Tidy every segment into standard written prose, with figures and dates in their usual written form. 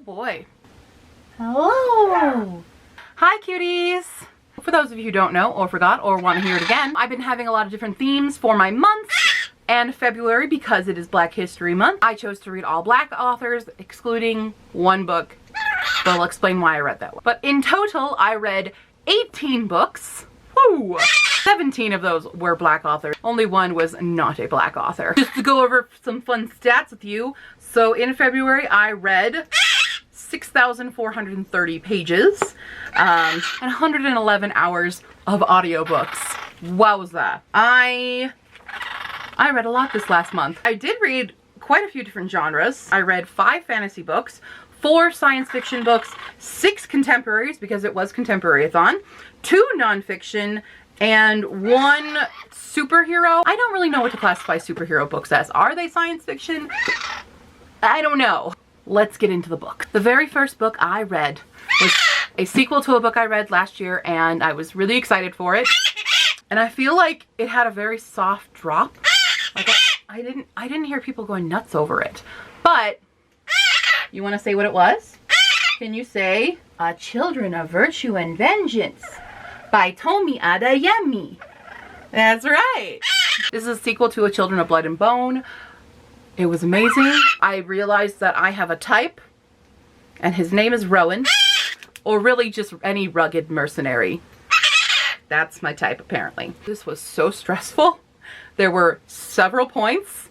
boy. Hello. Hi, cuties. For those of you who don't know or forgot or want to hear it again, I've been having a lot of different themes for my months, and February, because it is Black History Month, I chose to read all Black authors, excluding one book, but I'll explain why I read that one. But in total, I read 18 books. Woo! 17 of those were Black authors. Only one was not a Black author. Just to go over some fun stats with you. So in February, I read 6,430 pages and 111 hours of audiobooks. Wowza. I read a lot this last month. I did read quite a few different genres. I read 5 fantasy books, 4 science fiction books, 6 contemporaries because it was Contemporary-a-thon, 2 nonfiction, and 1 superhero. I don't really know what to classify superhero books as. Are they science fiction? I don't know. Let's get into the book. The very first book I read was a sequel to a book I read last year, and I was really excited for it. And I feel like it had a very soft drop. Like I didn't hear people going nuts over it. But you want to say what it was? Can you say Children of Virtue and Vengeance by Tomi Adeyemi? That's right. This is a sequel to A Children of Blood and Bone. It was amazing. I realized that I have a type, and his name is Rowan, or really just any rugged mercenary. That's my type, apparently. This was so stressful. There were several points.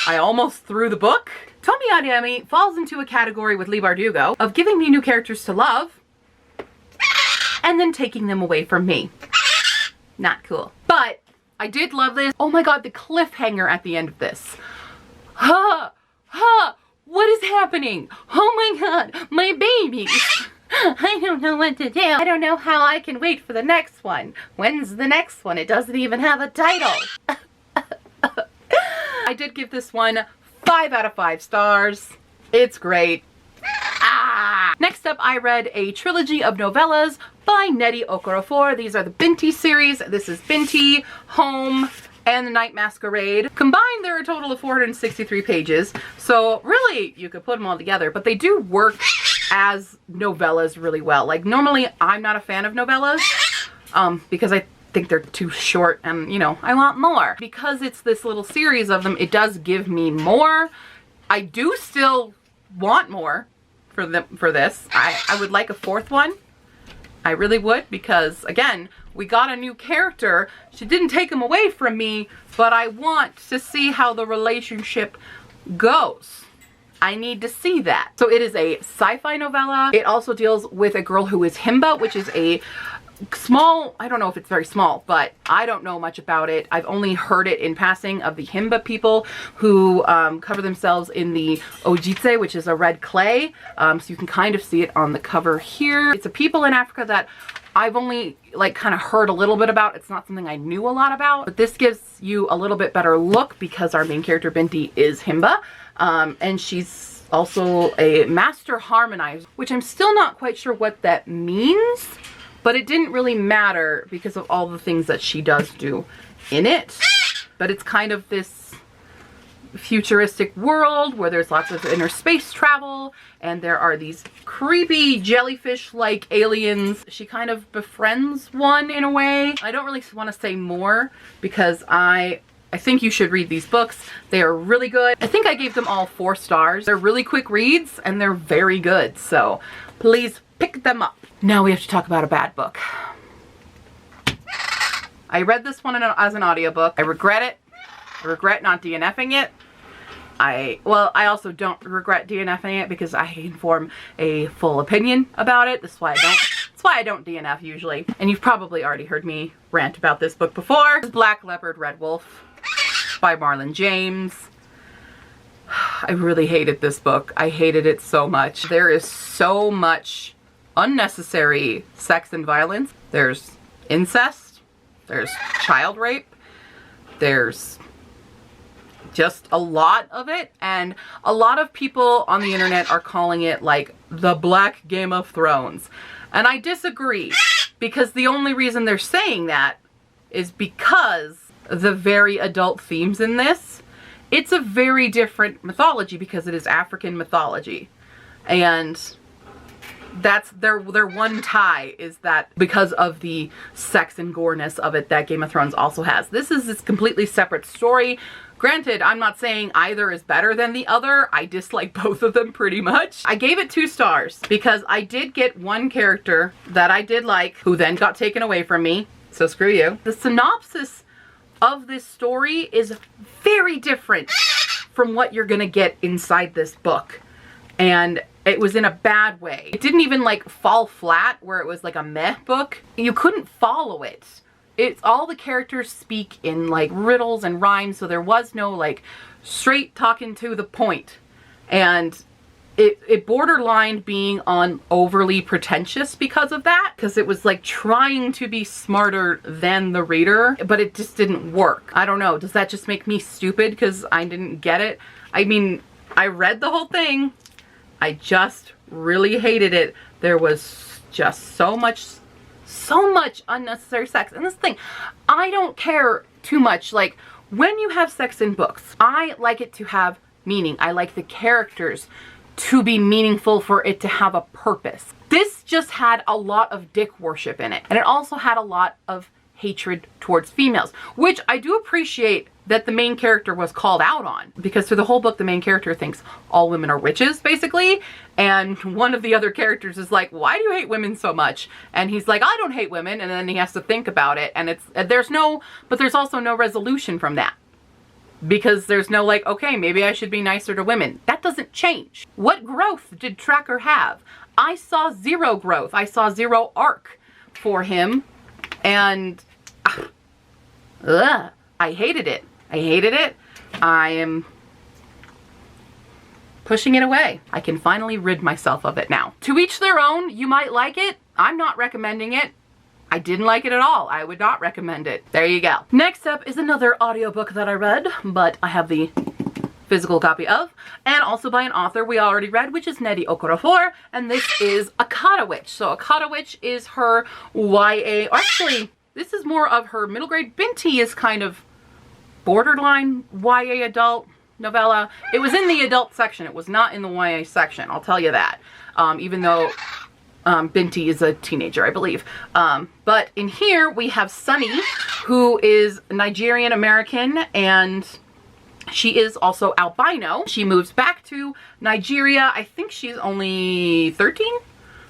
I almost threw the book. Tomi Adeyemi falls into a category with Leigh Bardugo of giving me new characters to love and then taking them away from me. Not cool. But I did love this. Oh my god, the cliffhanger at the end of this. What is happening? Oh my god, my babies. I don't know what to do. I don't know how I can wait for the next one. When's the next one? It doesn't even have a title. I did give this one 5 out of 5 stars. It's great. Next up, I read a trilogy of novellas by Nnedi Okorafor. These are the Binti series. This is Binti, Home, and The Night Masquerade. Combined, there are a total of 463 pages. So really, you could put them all together, but they do work as novellas really well. Like normally, I'm not a fan of novellas because I think they're too short and, you know, I want more. Because it's this little series of them, it does give me more. I do still want more for this. I would like a 4th one. I really would, because again, we got a new character. She didn't take him away from me, but I want to see how the relationship goes. I need to see that. So it is a sci-fi novella. It also deals with a girl who is Himba, which is a small, I don't know if it's very small, but I don't know much about it. I've only heard it in passing of the Himba people who cover themselves in the ojitse, which is a red clay. So you can kind of see it on the cover here. It's a people in Africa that I've only like kind of heard a little bit about. It's not something I knew a lot about, but this gives you a little bit better look because our main character Binti is Himba, and she's also a master harmonizer, which I'm still not quite sure what that means. But it didn't really matter because of all the things that she does do in it. But it's kind of this futuristic world where there's lots of inner space travel and there are these creepy jellyfish-like aliens. She kind of befriends one in a way. I don't really want to say more because I think you should read these books. They are really good. I think I gave them all 4 stars. They're really quick reads and they're very good. So please pick them up. Now we have to talk about a bad book. I read this one as an audiobook. I regret it. I regret not DNFing it. I also don't regret DNFing it because I can form a full opinion about it. That's why I don't DNF usually. And you've probably already heard me rant about this book before. This is Black Leopard, Red Wolf by Marlon James. I really hated this book. I hated it so much. There is so much unnecessary sex and violence. There's incest. There's child rape. There's just a lot of it. And a lot of people on the internet are calling it like the Black Game of Thrones. And I disagree because the only reason they're saying that is because the very adult themes in this. It's a very different mythology because it is African mythology. And that's their one tie, is that because of the sex and goreness of it that Game of Thrones also has. This is this completely separate story. Granted, I'm not saying either is better than the other. I dislike both of them pretty much. I gave it 2 stars because I did get one character that I did like who then got taken away from me. So screw you. The synopsis of this story is very different from what you're gonna get inside this book. And it was in a bad way. It didn't even like fall flat where it was like a meh book. You couldn't follow it. It's all the characters speak in like riddles and rhymes, so there was no like straight talking to the point. And it borderlined being on overly pretentious because of that, because it was like trying to be smarter than the reader, but it just didn't work. I don't know, does that just make me stupid because I didn't get it? I mean, I read the whole thing. I just really hated it. There was just so much unnecessary sex. And this thing, I don't care too much. Like, when you have sex in books, I like it to have meaning. I like the characters to be meaningful, for it to have a purpose. This just had a lot of dick worship in it. And it also had a lot of hatred towards females, which I do appreciate that the main character was called out on, because through the whole book the main character thinks all women are witches basically, and one of the other characters is like, why do you hate women so much? And he's like, I don't hate women, and then he has to think about it, and there's also no resolution from that, because there's no like, okay, maybe I should be nicer to women. That doesn't change. What growth did Tracker have? I saw 0 growth. I saw 0 arc for him, and I hated it. I hated it. I am pushing it away. I can finally rid myself of it now. To each their own. You might like it. I'm not recommending it. I didn't like it at all. I would not recommend it. There you go. Next up is another audiobook that I read, but I have the physical copy of, and also by an author we already read, which is Nnedi Okorafor, and this is Akata Witch. So Akata Witch is her YA, actually, this is more of her middle grade. Binti is kind of borderline YA adult novella. It was in the adult section. It was not in the YA section. I'll tell you that. Even though Binti is a teenager, I believe. But in here we have Sunny, who is Nigerian American, and she is also albino. She moves back to Nigeria. I think she's only 13.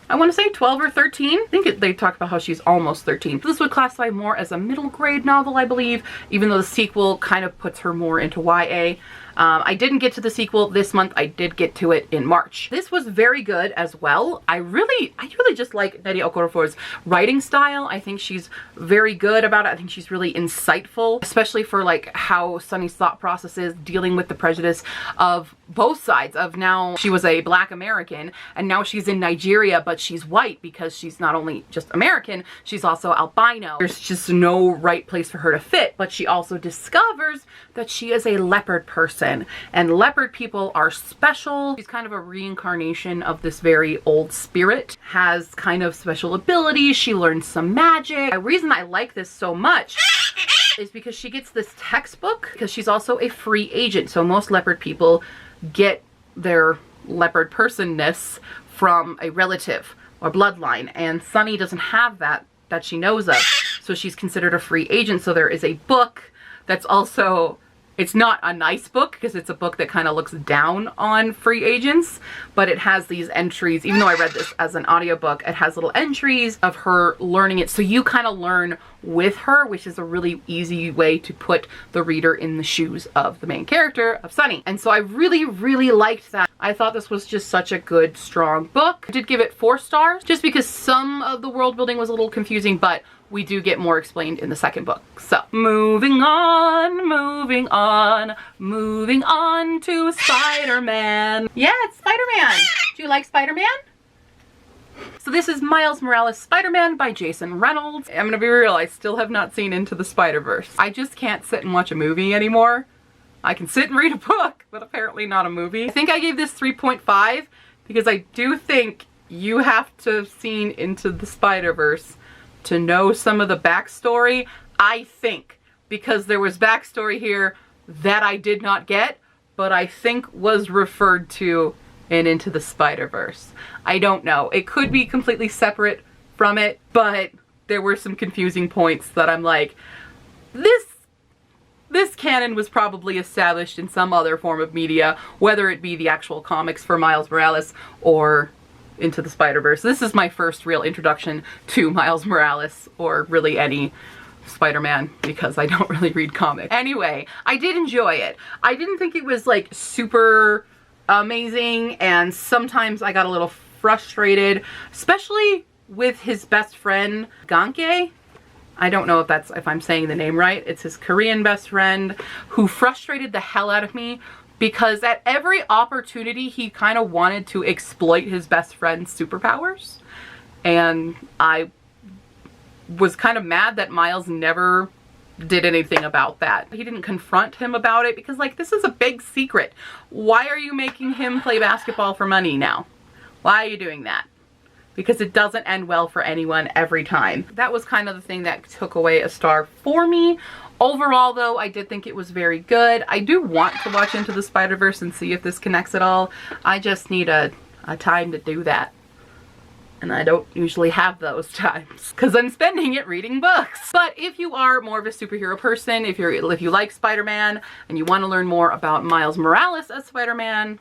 I want to say 12 or 13. I think they talk about how she's almost 13. This would classify more as a middle grade novel, I believe, even though the sequel kind of puts her more into YA. I didn't get to the sequel this month. I did get to it in March. This was very good as well. I really just like Nnedi Okorafor's writing style. I think she's very good about it. I think she's really insightful, especially for like how Sunny's thought process is dealing with the prejudice of both sides. Of now she was a Black American and now she's in Nigeria, but she's white because she's not only just American, she's also albino. There's just no right place for her to fit, but she also discovers that she is a leopard person, and leopard people are special. She's kind of a reincarnation of this very old spirit, has kind of special abilities. She learns some magic. The reason I like this so much is because she gets this textbook, because she's also a free agent. So most leopard people get their leopard personness from a relative or bloodline, and Sunny doesn't have that she knows of. So she's considered a free agent. So there is a book that's also, it's not a nice book because it's a book that kind of looks down on free agents, but it has these entries. Even though I read this as an audiobook, it has little entries of her learning it. So you kind of learn with her, which is a really easy way to put the reader in the shoes of the main character, of Sunny. And so I really, really liked that. I thought this was just such a good, strong book. I did give it 4 stars just because some of the world building was a little confusing, but we do get more explained in the second book. So moving on, moving on, moving on to Spider-Man. Yeah, it's Spider-Man. Do you like Spider-Man? So this is Miles Morales' Spider-Man by Jason Reynolds. I'm gonna be real, I still have not seen Into the Spider-Verse. I just can't sit and watch a movie anymore. I can sit and read a book, but apparently not a movie. I think I gave this 3.5 because I do think you have to have seen Into the Spider-Verse to know some of the backstory. I think, because there was backstory here that I did not get, but I think was referred to in Into the Spider-Verse. I don't know. It could be completely separate from it, but there were some confusing points that I'm like, this canon was probably established in some other form of media, whether it be the actual comics for Miles Morales or Into the Spider-Verse. This is my first real introduction to Miles Morales, or really any Spider-Man, because I don't really read comics. Anyway, I did enjoy it. I didn't think it was like super amazing, and sometimes I got a little frustrated, especially with his best friend, Ganke. I don't know if I'm saying the name right. It's his Korean best friend, who frustrated the hell out of me because at every opportunity he kind of wanted to exploit his best friend's superpowers. And I was kind of mad that Miles never did anything about that. He didn't confront him about it because, like, this is a big secret. Why are you making him play basketball for money now? Why are you doing that? Because it doesn't end well for anyone every time. That was kind of the thing that took away a star for me. Overall, though, I did think it was very good. I do want to watch Into the Spider-Verse and see if this connects at all. I just need a time to do that. And I don't usually have those times because I'm spending it reading books. But if you are more of a superhero person, if you like Spider-Man and you want to learn more about Miles Morales as Spider-Man,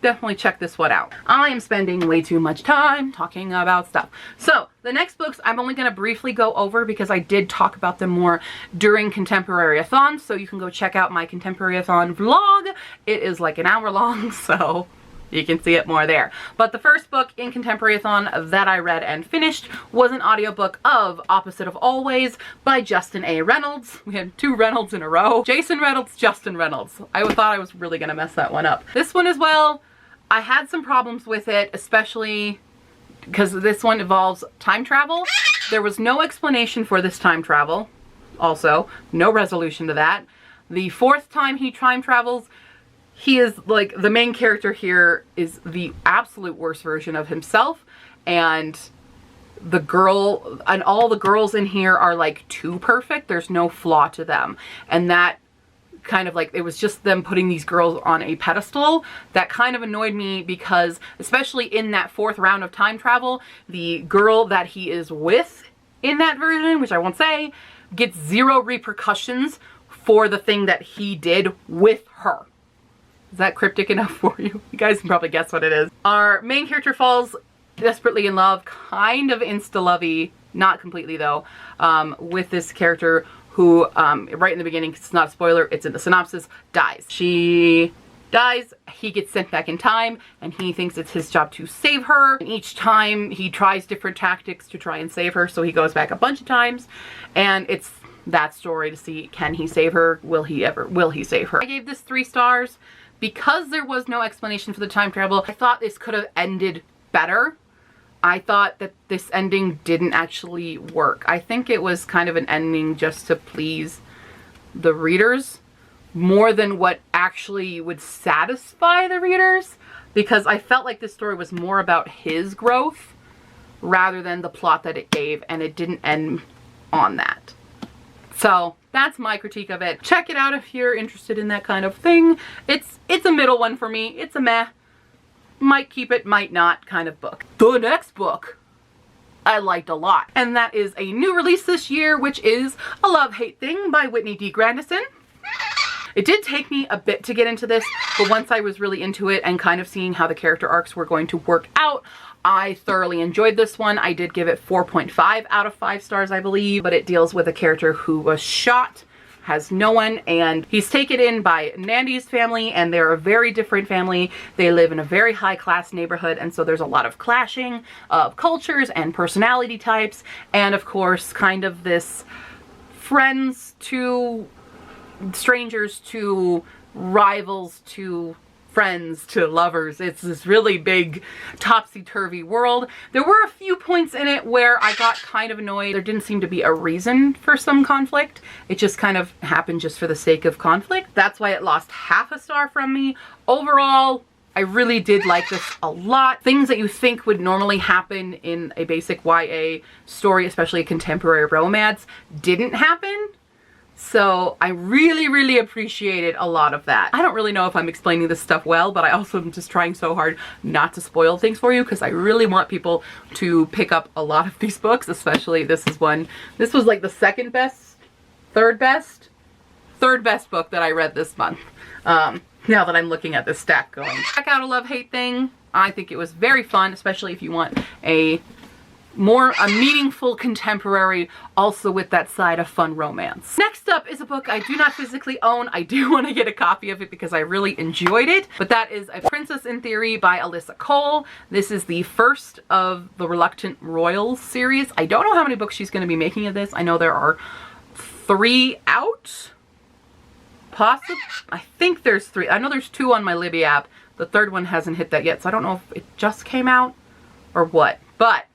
definitely check this one out. I am spending way too much time talking about stuff. So the next books I'm only going to briefly go over because I did talk about them more during Contemporary-a-thon. So you can go check out my Contemporary-a-thon vlog. It is like an hour long, so you can see it more there. But the first book in Contemporary-a-thon that I read and finished was an audiobook of Opposite of Always by Justin A. Reynolds. We had two Reynolds in a row. Jason Reynolds, Justin Reynolds. I thought I was really going to mess that one up. This one as well, I had some problems with it, especially because this one involves time travel. There was no explanation for this time travel. Also, no resolution to that. The fourth time he time travels, he is like, the main character here is the absolute worst version of himself, and the girl, and all the girls in here are like too perfect. There's no flaw to them. And that kind of like, it was just them putting these girls on a pedestal that kind of annoyed me because, especially in that fourth round of time travel, the girl that he is with in that version, which I won't say, gets zero repercussions for the thing that he did with her. Is that cryptic enough for you? You guys can probably guess what it is. Our main character falls desperately in love, kind of insta-lovey, not completely though, with this character who, right in the beginning, it's not a spoiler, it's in the synopsis, dies. She dies, he gets sent back in time, and he thinks it's his job to save her. And each time he tries different tactics to try and save her, so he goes back a bunch of times, and it's that story to see, can he save her? Will he save her? I gave this 3 stars because there was no explanation for the time travel. I thought this could have ended better. I thought that this ending didn't actually work. I think it was kind of an ending just to please the readers more than what actually would satisfy the readers, because I felt like this story was more about his growth rather than the plot that it gave, and it didn't end on that. So that's my critique of it. Check it out if you're interested in that kind of thing. It's a middle one for me. It's a meh. Might keep it, might not kind of book. The next book I liked a lot, and that is a new release this year, which is A Love-Hate Thing by Whitney D. Grandison. It did take me a bit to get into this, but once I was really into it and kind of seeing how the character arcs were going to work out, I thoroughly enjoyed this one. I did give it 4.5 out of 5 stars, I believe, but it deals with a character who was shot, has no one, and he's taken in by Nandy's family, and they're a very different family. They live in a very high-class neighborhood, and so there's a lot of clashing of cultures and personality types, and of course, kind of this friends to strangers to rivals to friends to lovers. It's this really big topsy-turvy world. There were a few points in it where I got kind of annoyed. There didn't seem to be a reason for some conflict. It just kind of happened just for the sake of conflict. That's why it lost half a star from me. Overall, I really did like this a lot. Things that you think would normally happen in a basic YA story, especially a contemporary romance, didn't happen. So I really, really appreciated a lot of that. I don't really know if I'm explaining this stuff well, but I also am just trying so hard not to spoil things for you because I really want people to pick up a lot of these books, especially this is one. This was like the third best book that I read this month. Now that I'm looking at this stack going. Check out A Love-Hate Thing. I think it was very fun, especially if you want a meaningful contemporary, also with that side of fun romance. Next up is a book I do not physically own. I do want to get a copy of it because I really enjoyed it, but that is A Princess in Theory by Alyssa Cole. This is the first of the Reluctant Royals series. I don't know how many books she's going to be making of this. I know there are 3 out. Possibly, I think there's 3. I know there's 2 on my Libby app. The 3rd one hasn't hit that yet, so I don't know if it just came out or what. But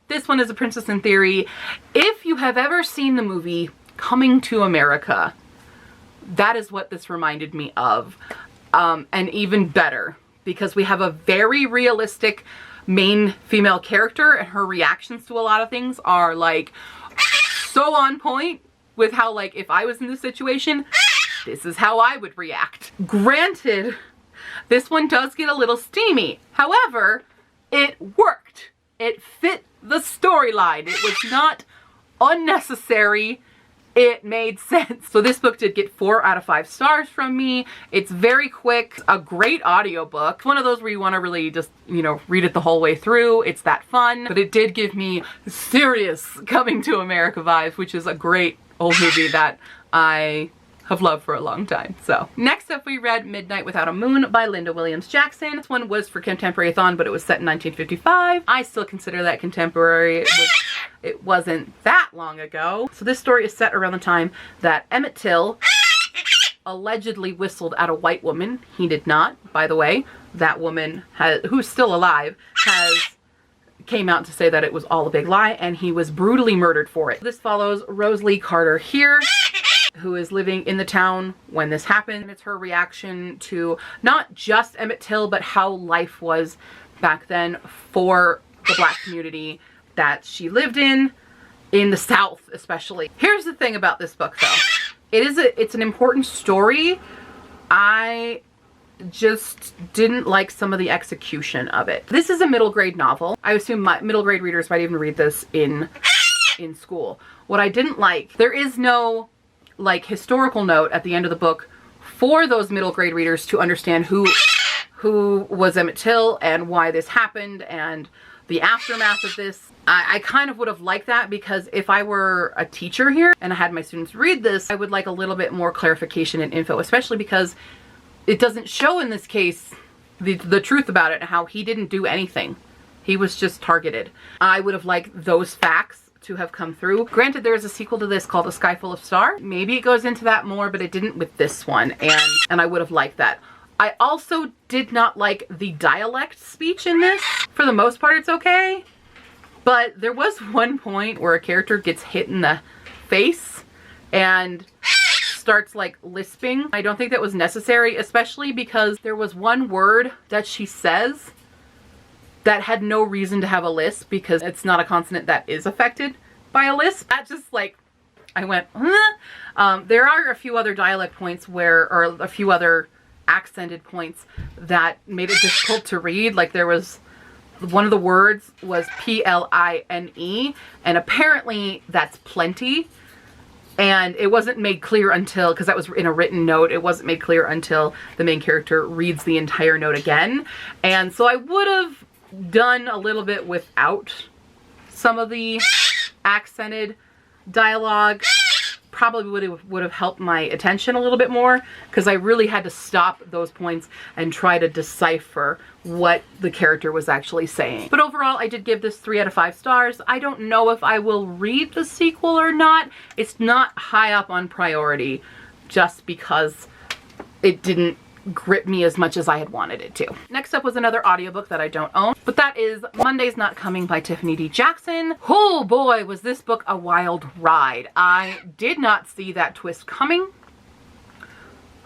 this one is A Princess in Theory. If you have ever seen the movie Coming to America, that is what this reminded me of. And even better, because we have a very realistic main female character, and her reactions to a lot of things are like so on point with how, like, if I was in this situation, this is how I would react. Granted, this one does get a little steamy. However, it worked. It fit the storyline. It was not unnecessary. It made sense. So this book did get 4 out of 5 stars from me. It's very quick, a great audiobook. One of those where you want to really just, you know, read it the whole way through. It's that fun, but it did give me serious Coming to America vibes, which is a great old movie that I have loved for a long time. So next up we read Midnight Without a Moon by Linda Williams Jackson. This one was for Contemporary-a-thon, but it was set in 1955. I still consider that contemporary. It wasn't that long ago. So this story is set around the time that Emmett Till allegedly whistled at a white woman. He did not, by the way. That woman, who's still alive, came out to say that it was all a big lie, and he was brutally murdered for it. This follows Rosalie Carter here, who is living in the town when this happened. It's her reaction to not just Emmett Till, but how life was back then for the Black community that she lived in the South especially. Here's the thing about this book though. It's an important story. I just didn't like some of the execution of it. This is a middle grade novel. I assume my middle grade readers might even read this in school. What I didn't like, there is no like historical note at the end of the book for those middle grade readers to understand who was Emmett Till and why this happened and the aftermath of this. I kind of would have liked that, because if I were a teacher here and I had my students read this, I would like a little bit more clarification and info, especially because it doesn't show in this case the truth about it and how he didn't do anything. He was just targeted. I would have liked those facts to have come through. Granted, there is a sequel to this called A Sky Full of Stars. Maybe it goes into that more, but it didn't with this one, and I would have liked that. I also did not like the dialect speech in this. For the most part, it's okay, but there was one point where a character gets hit in the face and starts like lisping. I don't think that was necessary, especially because there was one word that she says that had no reason to have a lisp, because it's not a consonant that is affected by a lisp. That just like, I went, huh? There are a few other dialect points or a few other accented points that made it difficult to read. Like there was, one of the words was P-L-I-N-E, and apparently that's plenty. And it wasn't made clear until, because that was in a written note, it wasn't made clear until the main character reads the entire note again. And so I would have done a little bit without some of the accented dialogue. Probably would have helped my attention a little bit more, because I really had to stop those points and try to decipher what the character was actually saying. But overall, I did give this 3 out of 5 stars. I don't know if I will read the sequel or not. It's not high up on priority just because it didn't grip me as much as I had wanted it to. Next up was another audiobook that I don't own, but that is Monday's Not Coming by Tiffany D. Jackson. Oh boy, was this book a wild ride. I did not see that twist coming,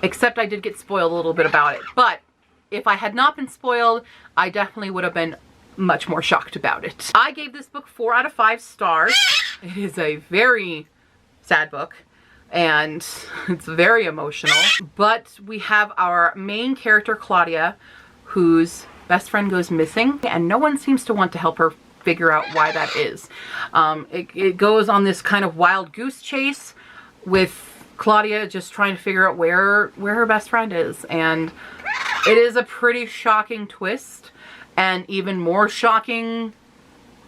except I did get spoiled a little bit about it. But if I had not been spoiled, I definitely would have been much more shocked about it. I gave this book 4 out of 5 stars. It is a very sad book. and it's very emotional. But we have our main character, Claudia, whose best friend goes missing, and no one seems to want to help her figure out why that is. It goes on this kind of wild goose chase with Claudia just trying to figure out where her best friend is, and it is a pretty shocking twist and even more shocking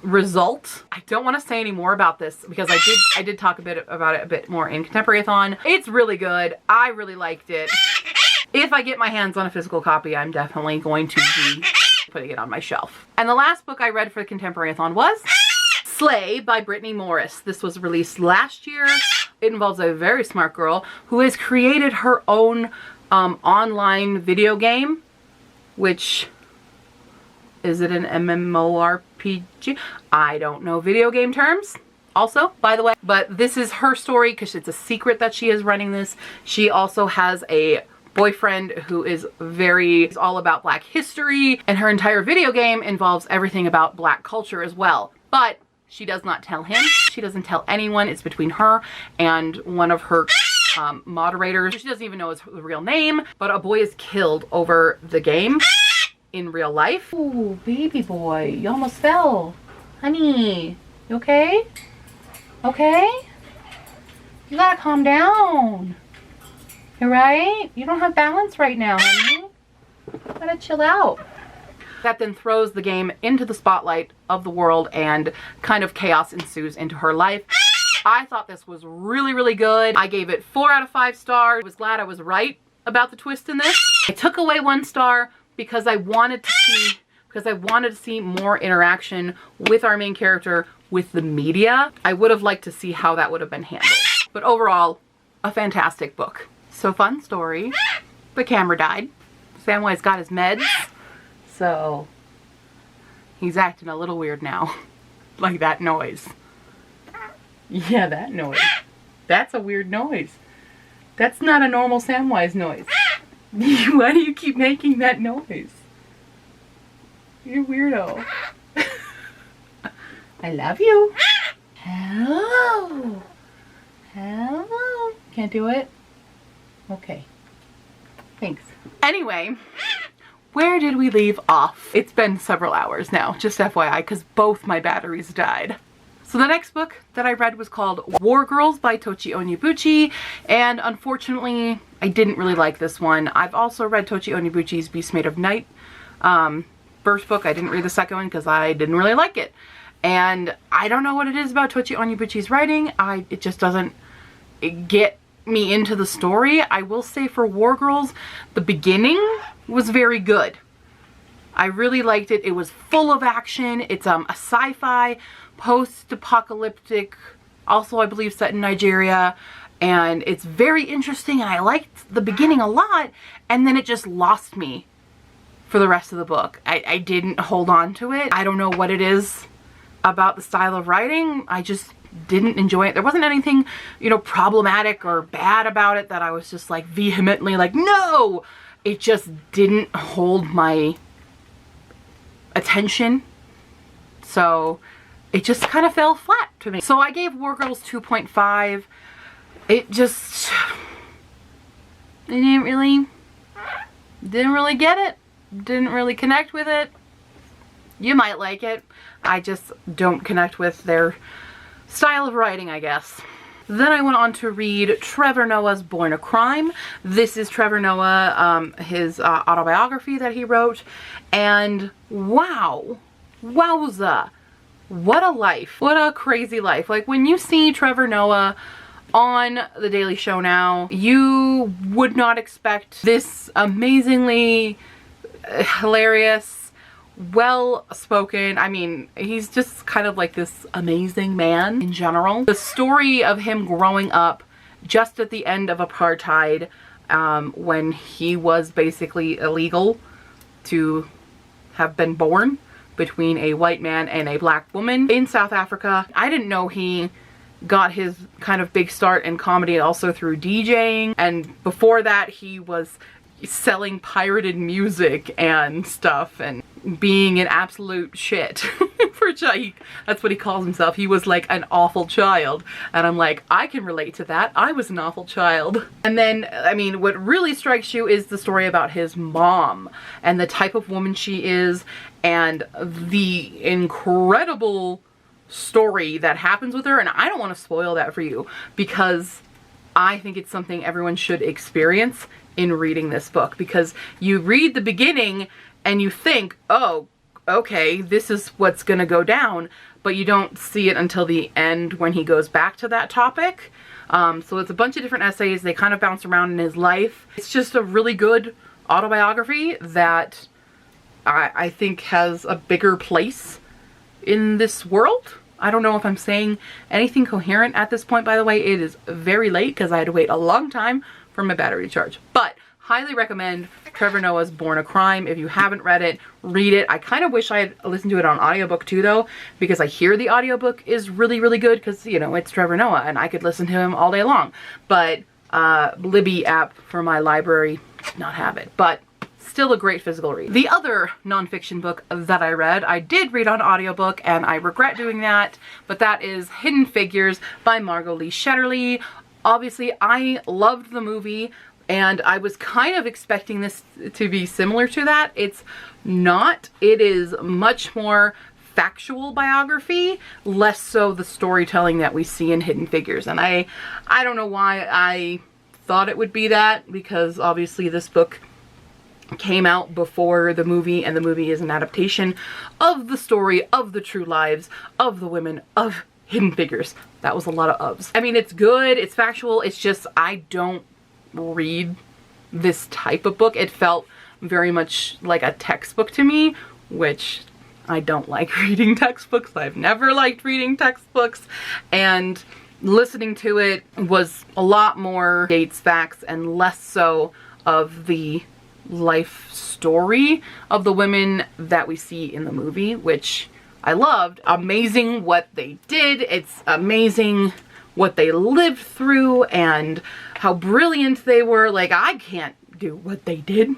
result. I don't want to say any more about this because I did talk about it a bit more in Contemporary-a-thon. It's really good. I really liked it. If I get my hands on a physical copy, I'm definitely going to be putting it on my shelf. And the last book I read for the Contemporary-a-thon was Slay by Brittany Morris. This was released last year. It involves a very smart girl who has created her own online video game, which, is it an MMORPG? I don't know video game terms. Also, by the way, but this is her story because it's a secret that she is running this. She also has a boyfriend who is all about Black history, and her entire video game involves everything about Black culture as well. But she does not tell him. She doesn't tell anyone. It's between her and one of her moderators. She doesn't even know his real name, but a boy is killed over the game in real life. Ooh, baby boy, you almost fell. Honey, you okay? Okay? You gotta calm down. You right? You don't have balance right now, honey. You gotta chill out. That then throws the game into the spotlight of the world, and kind of chaos ensues into her life. I thought this was really, really good. I gave it 4 out of 5 stars. I was glad I was right about the twist in this. I took away 1 star because I wanted to see more interaction with our main character with the media. I would have liked to see how that would have been handled. But overall, a fantastic book. So fun story. But camera died. Samwise got his meds, so he's acting a little weird now. Like that noise. Yeah, that noise. That's a weird noise. That's not a normal Samwise noise. Why do you keep making that noise? You're a weirdo. I love you. Hello. Hello. Can't do it? Okay. Thanks. Anyway, where did we leave off? It's been several hours now, just FYI, because both my batteries died. So the next book that I read was called War Girls by Tochi Onyebuchi, and unfortunately, I didn't really like this one. I've also read Tochi Onyebuchi's Beast Made of Night first book. I didn't read the second one because I didn't really like it. And I don't know what it is about Tochi Onyebuchi's writing. It just doesn't get me into the story. I will say for War Girls, the beginning was very good. I really liked it. It was full of action. It's a sci-fi, post-apocalyptic, also I believe set in Nigeria, and it's very interesting, and I liked the beginning a lot, and then it just lost me for the rest of the book. I didn't hold on to it. I don't know what it is about the style of writing. I just didn't enjoy it. There wasn't anything, you know, problematic or bad about it that I was just like vehemently like, no! It just didn't hold my attention. So it just kind of fell flat to me. So I gave War Girls 2.5. It just, I didn't really get it. Didn't really connect with it. You might like it. I just don't connect with their style of writing, I guess. Then I went on to read Trevor Noah's Born a Crime. This is Trevor Noah, his autobiography that he wrote. And wow, wowza, what a life. What a crazy life. Like when you see Trevor Noah on The Daily Show now, you would not expect this amazingly hilarious, well-spoken. I mean, he's just kind of like this amazing man in general. The story of him growing up just at the end of apartheid, when he was basically illegal to have been born between a white man and a black woman in South Africa. I didn't know he got his kind of big start in comedy also through DJing, and before that he was selling pirated music and stuff and being an absolute shit for That's what he calls himself. He was like an awful child. And I'm like, I can relate to that. I was an awful child. And then, I mean, what really strikes you is the story about his mom and the type of woman she is and the incredible story that happens with her. And I don't want to spoil that for you because I think it's something everyone should experience in reading this book, because you read the beginning and you think, oh, okay, this is what's gonna go down, but you don't see it until the end when he goes back to that topic. So it's a bunch of different essays. They kind of bounce around in his life. It's just a really good autobiography that I think has a bigger place in this world. I don't know if I'm saying anything coherent at this point, by the way. It is very late because I had to wait a long time for my battery charge. But highly recommend Trevor Noah's Born a Crime. If you haven't read it, read it. I kind of wish I had listened to it on audiobook too though, because I hear the audiobook is really, really good because, you know, it's Trevor Noah and I could listen to him all day long. But Libby app for my library did not have it. But still a great physical read. The other nonfiction book that I read, I did read on audiobook and I regret doing that, but that is Hidden Figures by Margot Lee Shetterly. Obviously, I loved the movie and I was kind of expecting this to be similar to that. It's not. It is much more factual biography, less so the storytelling that we see in Hidden Figures. And I don't know why I thought it would be that, because obviously this book came out before the movie, and the movie is an adaptation of the story of the true lives of the women of Hidden Figures. That was a lot of ofs. I mean, it's good, it's factual, it's just I don't read this type of book. It felt very much like a textbook to me, which I don't like reading textbooks. I've never liked reading textbooks, and listening to it was a lot more dates, facts, and less so of the life story of the women that we see in the movie, which I loved. Amazing what they did. It's amazing what they lived through and how brilliant they were. Like, I can't do what they did.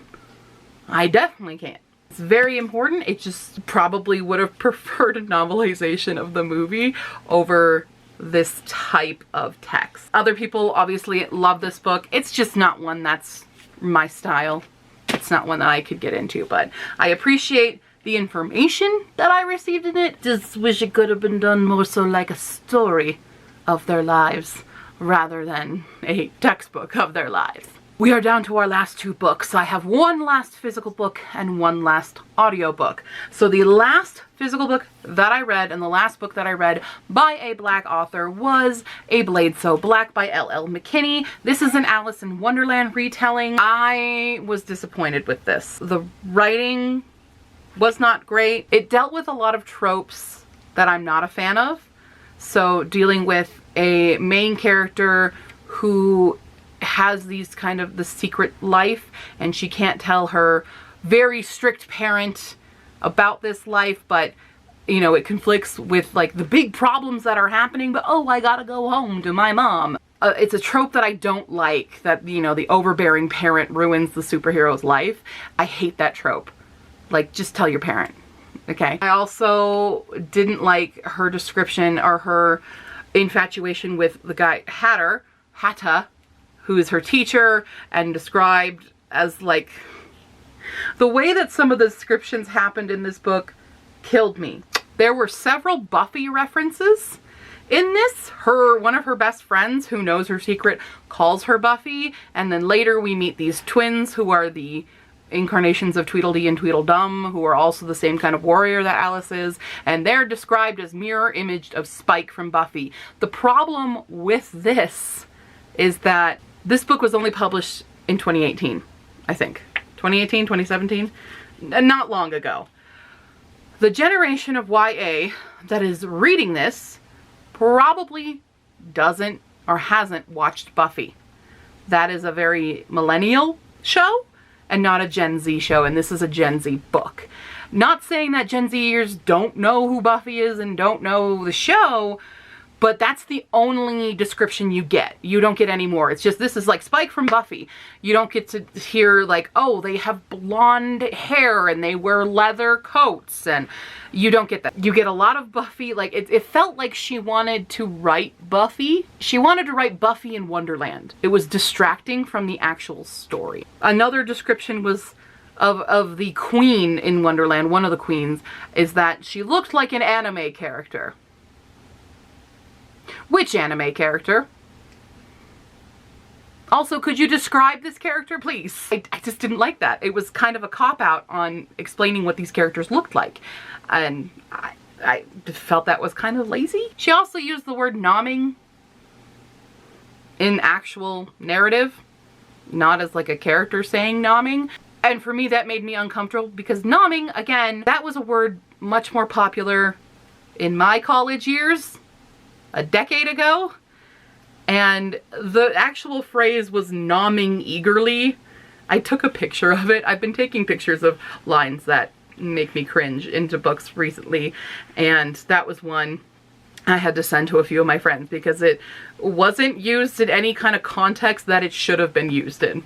I definitely can't. It's very important. It just probably would have preferred a novelization of the movie over this type of text. Other people obviously love this book. It's just not one that's my style. It's not one that I could get into, but I appreciate the information that I received in it. Just wish it could have been done more so like a story of their lives rather than a textbook of their lives. We are down to our last two books. I have one last physical book and one last audiobook. So the last physical book that I read and the last book that I read by a Black author was A Blade So Black by L.L. McKinney. This is an Alice in Wonderland retelling. I was disappointed with this. The writing was not great. It dealt with a lot of tropes that I'm not a fan of. So dealing with a main character who has these kind of the secret life and she can't tell her very strict parent about this life, but you know, it conflicts with like the big problems that are happening, but oh, I gotta go home to my mom. It's a trope that I don't like, that, you know, the overbearing parent ruins the superhero's life. I hate that trope. Like, just tell your parent, okay? I also didn't like her description or her infatuation with the guy Hatta, who is her teacher, and described as like, the way that some of the descriptions happened in this book killed me. There were several Buffy references in this. One of her best friends who knows her secret calls her Buffy, and then later we meet these twins who are the incarnations of Tweedledee and Tweedledum, who are also the same kind of warrior that Alice is, and they're described as mirror imaged of Spike from Buffy. The problem with this is that this book was only published in 2018, I think. 2018, 2017? Not long ago. The generation of YA that is reading this probably doesn't or hasn't watched Buffy. That is a very millennial show and not a Gen Z show, and this is a Gen Z book. Not saying that Gen Zers don't know who Buffy is and don't know the show, But that's the only description you get. You don't get any more. It's just, this is like Spike from Buffy. You don't get to hear like, oh, they have blonde hair and they wear leather coats, and you don't get that. You get a lot of Buffy. Like it felt like she wanted to write Buffy. She wanted to write Buffy in Wonderland. It was distracting from the actual story. Another description was of the queen in Wonderland, one of the queens, is that she looked like an anime character. Which anime character? Also, could you describe this character, please? I just didn't like that. It was kind of a cop-out on explaining what these characters looked like. And I felt that was kind of lazy. She also used the word nomming in actual narrative, not as like a character saying nomming. And for me, that made me uncomfortable because nomming, again, that was a word much more popular in my college years a decade ago. And the actual phrase was nomming eagerly. I took a picture of it. I've been taking pictures of lines that make me cringe into books recently. And that was one I had to send to a few of my friends because it wasn't used in any kind of context that it should have been used in.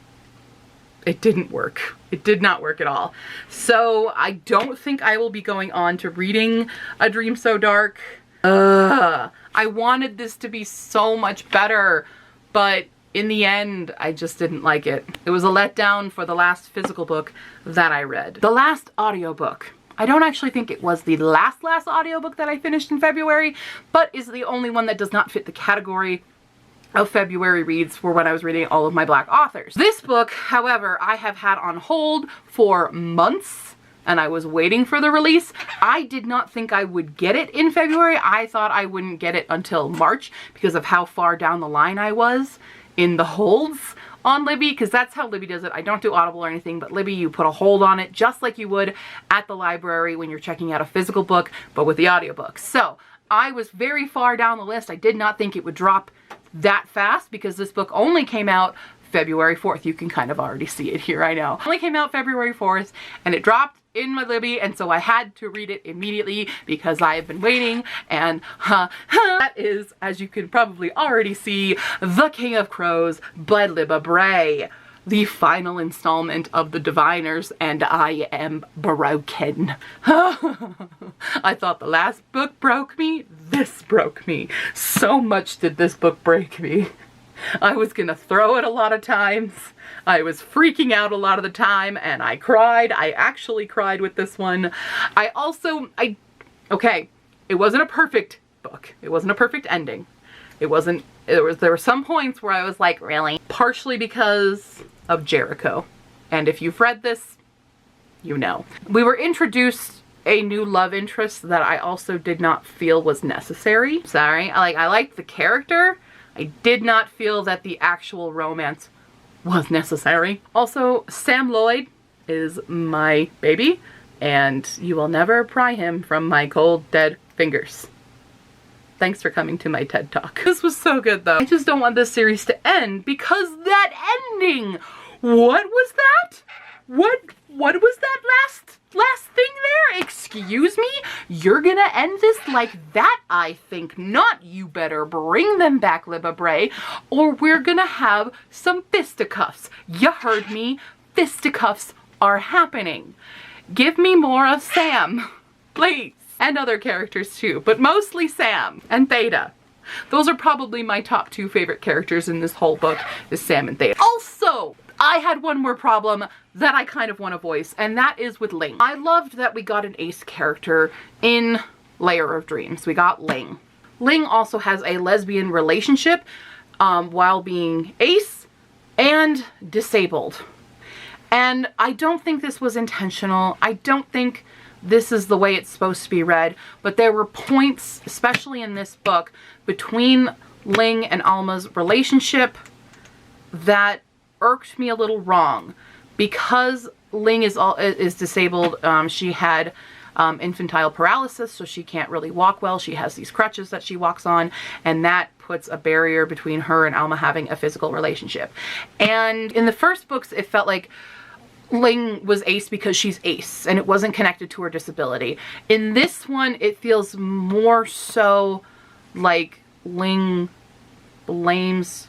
It didn't work. It did not work at all. So I don't think I will be going on to reading A Dream So Dark. I wanted this to be so much better, but in the end, I just didn't like it. It was a letdown for the last physical book that I read. The last audiobook. I don't actually think it was the last audiobook that I finished in February, but is the only one that does not fit the category of February reads for when I was reading all of my Black authors. This book, however, I have had on hold for months, and I was waiting for the release. I did not think I would get it in February. I thought I wouldn't get it until March because of how far down the line I was in the holds on Libby, because that's how Libby does it. I don't do Audible or anything, but Libby, you put a hold on it just like you would at the library when you're checking out a physical book, but with the audiobook. So I was very far down the list. I did not think it would drop that fast because this book only came out February 4th. You can kind of already see it here, I know. It only came out February 4th and it dropped in my Libby, and so I had to read it immediately because I have been waiting, and that is, as you can probably already see, The King of Crows by Libba Bray. The final installment of the Diviners, and I am broken. I thought the last book broke me. This broke me. So much did this book break me. I was gonna throw it a lot of times. I was freaking out a lot of the time, and I cried. I actually cried with this one. Okay, it wasn't a perfect book. It wasn't a perfect ending. There were some points where I was like, really? Partially because of Jericho. And if you've read this, you know. We were introduced a new love interest that I also did not feel was necessary. Sorry, I liked the character. I did not feel that the actual romance was necessary. Also, Sam Lloyd is my baby, and you will never pry him from my cold, dead fingers. Thanks for coming to my TED Talk. This was so good though. I just don't want this series to end because that ending! What was that? What was that last thing there? Excuse me? You're gonna end this like that, I think not. You better bring them back, Libba Bray, or we're gonna have some fisticuffs. You heard me. Fisticuffs are happening. Give me more of Sam, please. And other characters too, but mostly Sam and Theta. Those are probably my top two favorite characters in this whole book, is Sam and Theta. Also, I had one more problem that I kind of want to voice, and that is with Ling. I loved that we got an ace character in Layer of Dreams. We got Ling. Ling also has a lesbian relationship while being ace and disabled. And I don't think this was intentional. I don't think this is the way it's supposed to be read, but there were points, especially in this book, between Ling and Alma's relationship that irked me a little wrong. Because Ling is disabled, she had infantile paralysis, so she can't really walk well. She has these crutches that she walks on, and that puts a barrier between her and Alma having a physical relationship. And in the first books, it felt like Ling was ace because she's ace, and it wasn't connected to her disability. In this one, it feels more so like Ling blames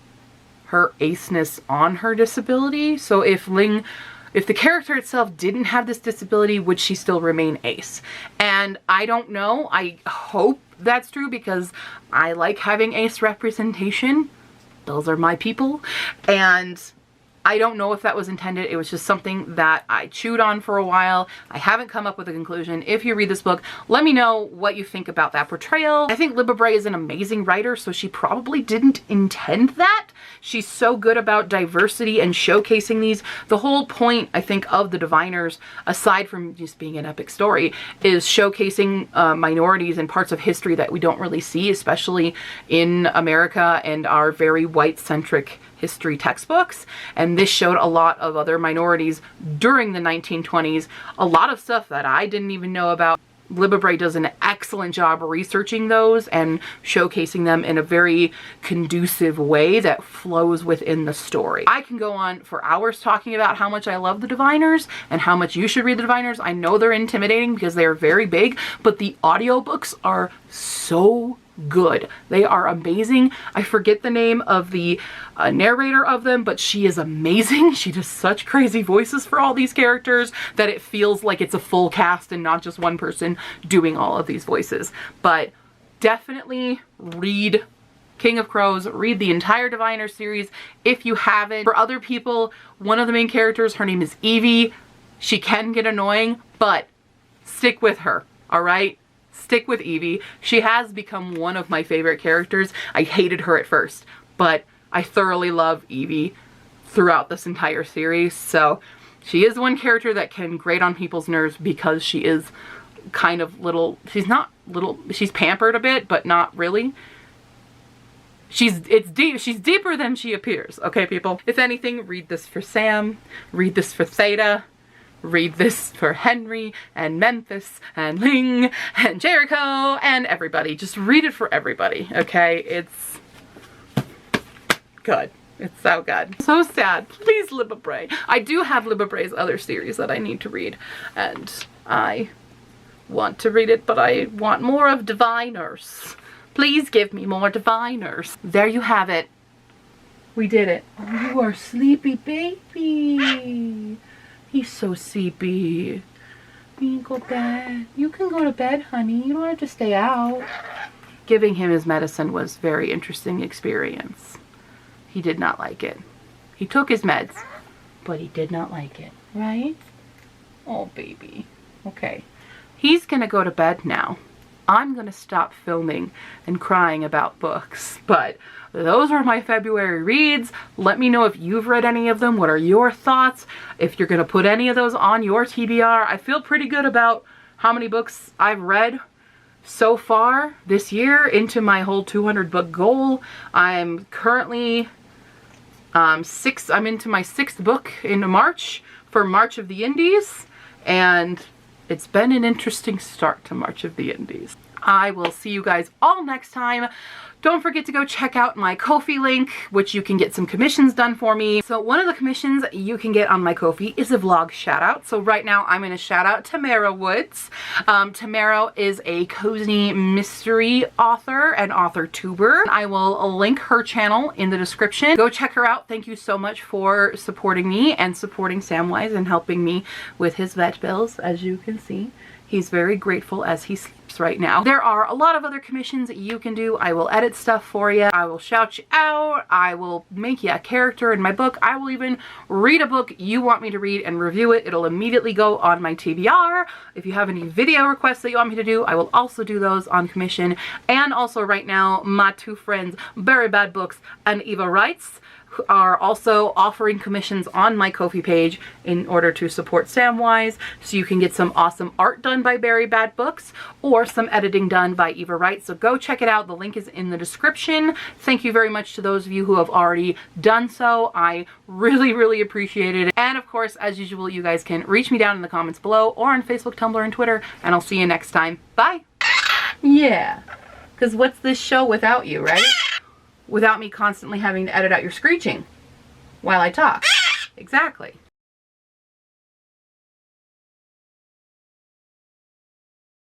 her aceness on her disability. So if the character itself didn't have this disability, would she still remain ace? And I don't know. I hope that's true because I like having ace representation. Those are my people. And I don't know if that was intended. It was just something that I chewed on for a while. I haven't come up with a conclusion. If you read this book, let me know what you think about that portrayal. I think Libba Bray is an amazing writer, so she probably didn't intend that. She's so good about diversity and showcasing these. The whole point, I think, of the Diviners, aside from just being an epic story, is showcasing minorities and parts of history that we don't really see, especially in America and our very white-centric history textbooks. And this showed a lot of other minorities during the 1920s, a lot of stuff that I didn't even know about. Libba Bray does an excellent job researching those and showcasing them in a very conducive way that flows within the story. I can go on for hours talking about how much I love the Diviners and how much you should read the Diviners. I know they're intimidating because they're very big, but the audiobooks are so good. They are amazing. I forget the name of the narrator of them, but she is amazing. She does such crazy voices for all these characters that it feels like it's a full cast and not just one person doing all of these voices. But definitely read King of Crows, read the entire Diviner series if you haven't. For other people, one of the main characters, her name is Evie. She can get annoying, but stick with her, all right? Stick with Evie. She has become one of my favorite characters. I hated her at first, but I thoroughly love Evie throughout this entire series. So she is one character that can grate on people's nerves because she is kind of little, she's not little, she's pampered a bit, but not really. She's deeper than she appears, okay, people? If anything, read this for Sam, read this for Theta, read this for Henry and Memphis and Ling and Jericho and everybody. Just read it for everybody, okay? It's good. It's so good. So sad. Please, Libba Bray. I do have Libba Bray's other series that I need to read, and I want to read it, but I want more of Diviners. Please give me more Diviners. There you have it. We did it. Oh, you are sleepy, baby. He's so sleepy. You can go to bed. You can go to bed, honey. You don't have to stay out. Giving him his medicine was a very interesting experience. He did not like it. He took his meds, but he did not like it, right? Oh, baby. Okay. He's gonna go to bed now. I'm gonna stop filming and crying about books, but those are my February reads. Let me know if you've read any of them. What are your thoughts? If you're gonna put any of those on your TBR. I feel pretty good about how many books I've read so far this year into my whole 200 book goal. I'm currently I'm into my 6th book in March for March of the Indies, and it's been an interesting start to March of the Indies. I will see you guys all next time. Don't forget to go check out my Ko-fi link, which you can get some commissions done for me. So one of the commissions you can get on my Ko-fi is a vlog shout out. So right now I'm going to shout out Tamara Woods. Tamara is a cozy mystery author and author tuber. I will link her channel in the description. Go check her out. Thank you so much for supporting me and supporting Samwise and helping me with his vet bills, as you can see. He's very grateful as he sleeps right now. There are a lot of other commissions that you can do. I will edit stuff for you. I will shout you out. I will make you a character in my book. I will even read a book you want me to read and review it. It'll immediately go on my TBR. If you have any video requests that you want me to do, I will also do those on commission. And also right now, my two friends, Very Bad Books and Eva Writes, are also offering commissions on my Ko-fi page in order to support Samwise, so you can get some awesome art done by Very Bad Books or some editing done by Eva Wright. So go check it out. The link is in the description. Thank you very much to those of you who have already done so. I really, really appreciate it. And of course, as usual, you guys can reach me down in the comments below or on Facebook, Tumblr, and Twitter, and I'll see you next time. Bye! Yeah, because what's this show without you, right? Without me constantly having to edit out your screeching while I talk. Exactly.